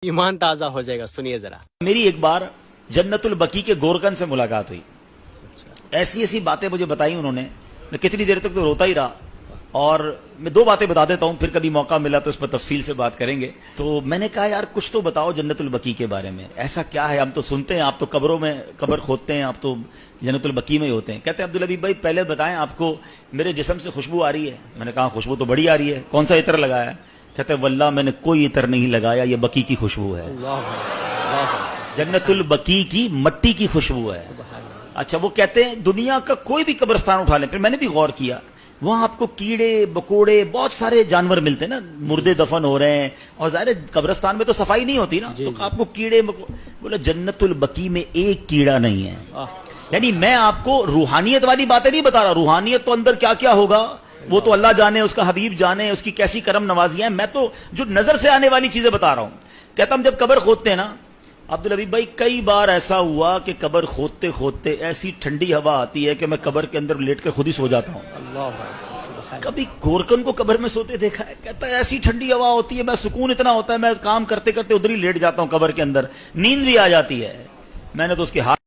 ایمان تازہ ہو جائے گا. سنیے ذرا. میری ایک بار جنت البقیع کے گورکن سے ملاقات ہوئی. ایسی ایسی باتیں مجھے بتائی انہوں نے, میں کتنی دیر تک تو روتا ہی رہا. اور میں دو باتیں بتا دیتا ہوں, پھر کبھی موقع ملا تو اس پر تفصیل سے بات کریں گے. تو میں نے کہا یار کچھ تو بتاؤ جنت البقیع کے بارے میں, ایسا کیا ہے؟ ہم تو سنتے ہیں آپ تو قبروں میں قبر کھودتے ہیں, آپ تو جنت البقیع میں ہی ہوتے ہیں. کہتے ہیں عبدالحبیب بھائی پہلے بتائیں آپ کو میرے جسم سے خوشبو آ رہی ہے؟ میں نے کہا خوشبو تو بڑی آ رہی ہے, کون سا عطر لگایا ہے؟ کہتے ہیں واللہ میں نے کوئی عطر نہیں لگایا, یہ بقیع کی خوشبو ہے, جنت البقیع کی مٹی کی خوشبو ہے. اچھا وہ کہتے ہیں دنیا کا کوئی بھی قبرستان اٹھا لیں, پھر میں نے بھی غور کیا, وہاں آپ کو کیڑے بکوڑے بہت سارے جانور ملتے ہیں نا, مردے دفن ہو رہے ہیں, اور ظاہر قبرستان میں تو صفائی نہیں ہوتی نا, تو آپ کو کیڑے بولے جنت البقیع میں ایک کیڑا نہیں ہے. یعنی میں آپ کو روحانیت والی باتیں نہیں بتا رہا, روحانیت تو اندر کیا کیا ہوگا وہ تو اللہ جانے, اس کا حبیب جانے, اس کی کیسی کرم نوازیاں ہیں. میں تو جو نظر سے آنے والی چیزیں بتا رہا ہوں. کہتا ہم جب قبر کھودتے ہیں نا عبدالحبیب بھائی, کئی بار ایسا ہوا کہ قبر کھودتے کھودتے ایسی ٹھنڈی ہوا آتی ہے کہ میں قبر کے اندر لیٹ کر خود ہی سو جاتا ہوں. کبھی گورکن کو قبر میں سوتے دیکھا ہے؟ کہتا ہے ایسی ٹھنڈی ہوا ہوتی ہے, میں سکون اتنا ہوتا ہے, میں کام کرتے کرتے ادھر ہی لیٹ جاتا ہوں قبر کے اندر, نیند بھی آ جاتی ہے. میں نے تو اس کے ہاتھ